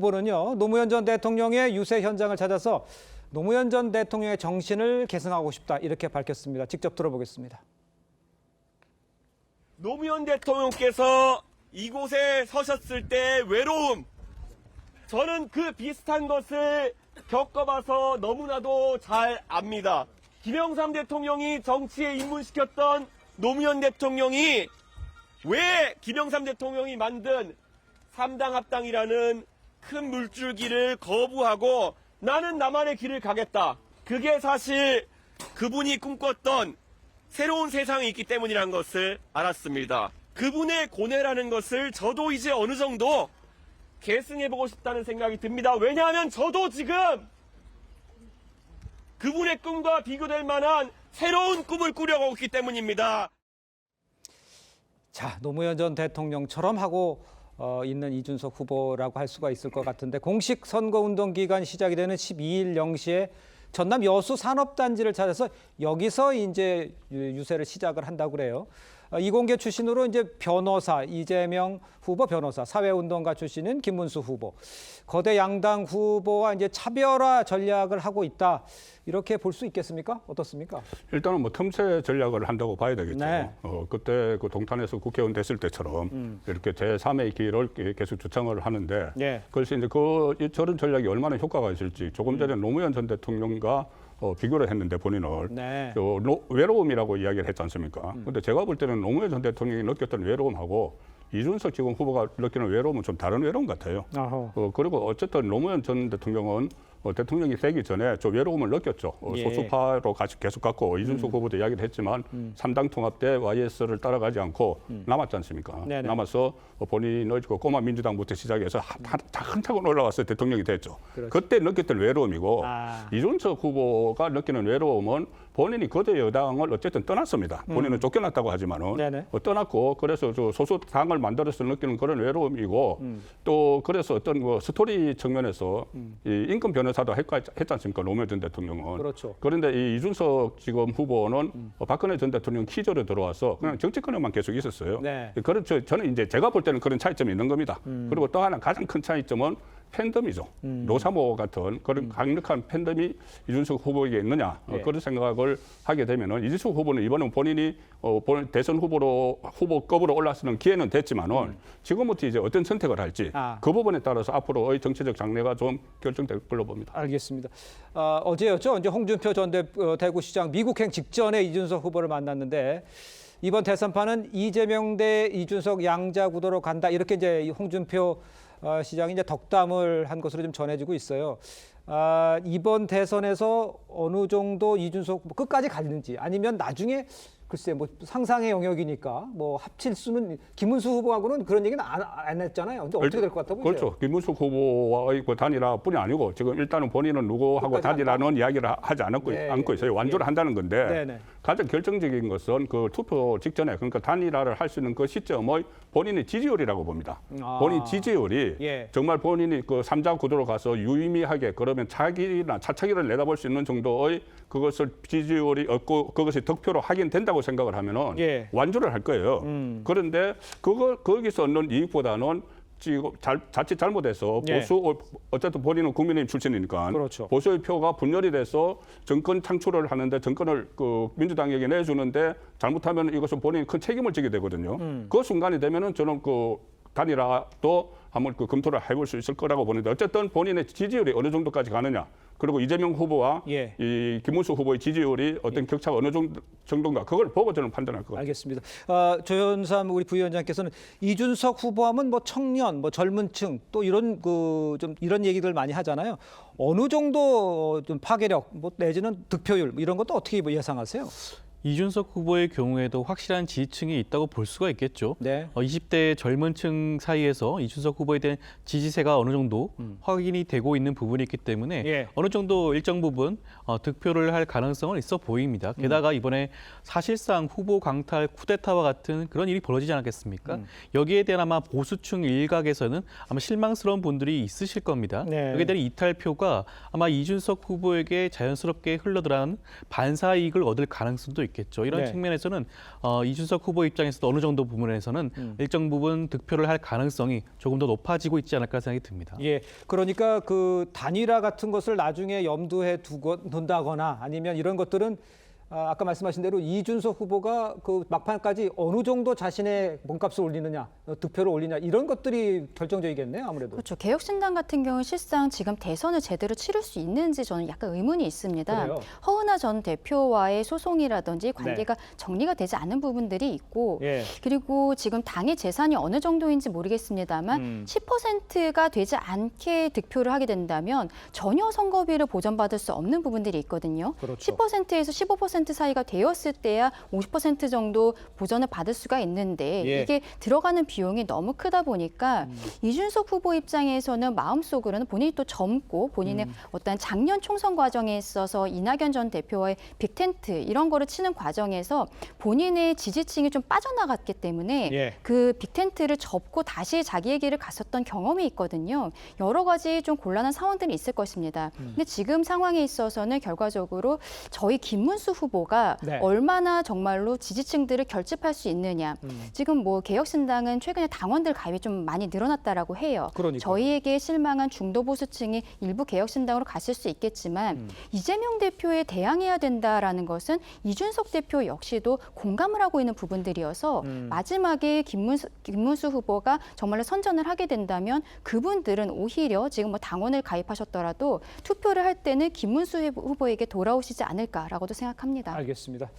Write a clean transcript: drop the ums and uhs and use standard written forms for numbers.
후보는요, 노무현 전 대통령의 유세 현장을 찾아서 노무현 전 대통령의 정신을 계승하고 싶다 이렇게 밝혔습니다. 직접 들어보겠습니다. 노무현 대통령께서 이곳에 서셨을 때 외로움, 저는 그 비슷한 것을 겪어봐서 너무나도 잘 압니다. 김영삼 대통령이 정치에 입문시켰던 노무현 대통령이 왜 김영삼 대통령이 만든 3당 합당이라는 큰 물줄기를 거부하고 나는 나만의 길을 가겠다. 그게 사실 그분이 꿈꿨던 새로운 세상이 있기 때문이라는 것을 알았습니다. 그분의 고뇌라는 것을 저도 이제 어느 정도 계승해보고 싶다는 생각이 듭니다. 왜냐하면 저도 지금 그분의 꿈과 비교될 만한 새로운 꿈을 꾸려가고 있기 때문입니다. 자, 노무현 전 대통령처럼 하고 있는 이준석 후보라고 할 수가 있을 것 같은데, 공식 선거운동 기간 시작이 되는 12일 0시에 전남 여수 산업단지를 찾아서 여기서 이제 유세를 시작을 한다고 그래요. 이공계 출신으로 이제 변호사, 이재명 후보 변호사, 사회운동가 출신인 김문수 후보, 거대 양당 후보와 이제 차별화 전략을 하고 있다. 이렇게 볼 수 있겠습니까? 어떻습니까? 일단은 뭐 틈새 전략을 한다고 봐야 되겠죠. 네. 그때 그 동탄에서 국회의원 됐을 때처럼 이렇게 제3의 길을 계속 주창을 하는데, 네. 그래서 이제 저런 전략이 얼마나 효과가 있을지, 조금 전에 노무현 전 대통령과 비교를 했는데 본인을 네. 외로움이라고 이야기를 했지 않습니까? 근데 제가 볼 때는 노무현 전 대통령이 느꼈던 외로움하고 이준석 지금 후보가 느끼는 외로움은 좀 다른 외로움 같아요. 그리고 어쨌든 노무현 전 대통령은 대통령이 되기 전에 저 외로움을 느꼈죠. 예. 소수파로 계속 갔고, 이준석 후보도 이야기를 했지만 3당 통합 때 YS를 따라가지 않고 남았지 않습니까? 네네. 남아서 본인의 꼬마 민주당부터 시작해서 차근차근 올라와서 대통령이 됐죠. 그렇죠. 그때 느꼈던 외로움이고, 이준석 후보가 느끼는 외로움은 본인이 거대 여당을 어쨌든 떠났습니다. 본인은 쫓겨났다고 하지만은 떠났고, 그래서 저 소수 당을 만들어서 느끼는 그런 외로움이고, 또 그래서 어떤 그 스토리 측면에서 이 인권 변호사도 했지 않습니까? 노무현 전 대통령은. 그렇죠. 그런데 이 이준석 지금 후보는 박근혜 전 대통령 키조로 들어와서 그냥 정치권에만 계속 있었어요. 네. 저는 이제 제가 볼 때는 그런 차이점이 있는 겁니다. 그리고 또 하나 가장 큰 차이점은 팬덤이죠. 노사모 같은 그런 강력한 팬덤이 이준석 후보에게 있느냐, 그런 생각을 하게 되면은, 이준석 후보는 이번에 본인이 대선 후보급으로 올라서는 기회는 됐지만은 지금부터 이제 어떤 선택을 할지 그 부분에 따라서 앞으로의 정치적 장래가 좀 결정될 걸로 봅니다. 알겠습니다. 어제였죠. 이제 홍준표 전 대구시장 미국행 직전에 이준석 후보를 만났는데, 이번 대선판은 이재명 대 이준석 양자 구도로 간다. 이렇게 이제 홍준표 시장이 이제 덕담을 한 것으로 좀 전해지고 있어요. 이번 대선에서 어느 정도 이준석 후보 끝까지 갔는지, 아니면 나중에 글쎄 뭐 상상의 영역이니까 뭐 합칠 수는, 김문수 후보하고는 그런 얘기는 안 했잖아요. 근데 어떻게 될 것 같아 보세요? 그렇죠. 김문수 후보와의 그 단일화뿐이 아니고 지금 일단은 본인은 누구하고 단일화는 이야기를 하지 않고 있어요. 완주를 한다는 건데, 가장 결정적인 것은 그 투표 직전에, 그러니까 단일화를 할 수 있는 그 시점의 본인의 지지율이라고 봅니다. 본인 지지율이 정말 본인이 그 3자 구도로 가서 유의미하게, 그러면 차차기를 내다볼 수 있는 정도의 그것을 지지율이 얻고 그것이 득표로 확인된다고 생각을 하면은 완주를 할 거예요. 그런데 거기서 얻는 이익보다는 지금 자칫 잘못해서 보수, 어쨌든 본인은 국민의힘 출신이니까 보수의 표가 분열이 돼서 정권 창출을 하는데, 정권을 그 민주당에게 내주는데 잘못하면 이것은 본인이 큰 책임을 지게 되거든요. 그 순간이 되면은 저는 그 단일화도 한번 그 검토를 해볼 수 있을 거라고 보는데, 어쨌든 본인의 지지율이 어느 정도까지 가느냐, 그리고 이재명 후보와 이 김문수 후보의 지지율이 어떤 격차가 어느 정도인가, 그걸 보고 저는 판단할 것 같아요. 알겠습니다. 조현삼 우리 부위원장께서는 이준석 후보하면 뭐 청년, 뭐 젊은층, 또 이런 좀 이런 얘기들 많이 하잖아요. 어느 정도 좀 파괴력, 뭐 내지는 득표율 이런 것도 어떻게 예상하세요? 이준석 후보의 경우에도 확실한 지지층이 있다고 볼 수가 있겠죠. 20대 젊은 층 사이에서 이준석 후보에 대한 지지세가 어느 정도 확인이 되고 있는 부분이 있기 때문에 어느 정도 일정 부분 득표를 할 가능성은 있어 보입니다. 게다가 이번에 사실상 후보 강탈, 쿠데타와 같은 그런 일이 벌어지지 않았겠습니까? 여기에 대한 아마 보수층 일각에서는 아마 실망스러운 분들이 있으실 겁니다. 여기에 대한 이탈표가 아마 이준석 후보에게 자연스럽게 흘러들어가는 반사이익을 얻을 가능성도 있겠죠. 이런 네. 측면에서는 이준석 후보 입장에서도 어느 정도 부분에서는 일정 부분 득표를 할 가능성이 조금 더 높아지고 있지 않을까 생각이 듭니다. 예, 그러니까 그 단일화 같은 것을 나중에 염두에 둔다거나 아니면 이런 것들은 아까 말씀하신 대로 이준석 후보가 그 막판까지 어느 정도 자신의 몸값을 올리느냐, 득표를 올리냐 이런 것들이 결정적이겠네요, 아무래도. 그렇죠. 개혁신당 같은 경우 실상 지금 대선을 제대로 치를 수 있는지 저는 약간 의문이 있습니다. 그래요? 허은하 전 대표와의 소송이라든지 관계가 네. 정리가 되지 않은 부분들이 있고 예. 그리고 지금 당의 재산이 어느 정도인지 모르겠습니다만 10%가 되지 않게 득표를 하게 된다면 전혀 선거비를 보전받을 수 없는 부분들이 있거든요. 그렇죠. 10%에서 15% 사이가 되었을 때야 50% 정도 보전을 받을 수가 있는데 예. 이게 들어가는 비용이 너무 크다 보니까 이준석 후보 입장에서는 마음속으로는 본인이 또 젊고 본인의 어떤 작년 총선 과정에 있어서 이낙연 전 대표와의 빅텐트 이런 거를 치는 과정에서 본인의 지지층이 좀 빠져나갔기 때문에 예. 그 빅텐트를 접고 다시 자기의 길을 갔었던 경험이 있거든요. 여러 가지 좀 곤란한 상황들이 있을 것입니다. 근데 지금 상황에 있어서는 결과적으로 저희 김문수 후보가 네. 얼마나 정말로 지지층들을 결집할 수 있느냐. 지금 뭐 개혁신당은 최근에 당원들 가입이 좀 많이 늘어났다라고 해요. 그러니까요. 저희에게 실망한 중도 보수층이 일부 개혁신당으로 갔을 수 있겠지만 이재명 대표에 대항해야 된다라는 것은 이준석 대표 역시도 공감을 하고 있는 부분들이어서 마지막에 김문수 후보가 정말로 선전을 하게 된다면 그분들은 오히려 지금 뭐 당원을 가입하셨더라도 투표를 할 때는 김문수 후보에게 돌아오시지 않을까라고도 생각합니다. 알겠습니다.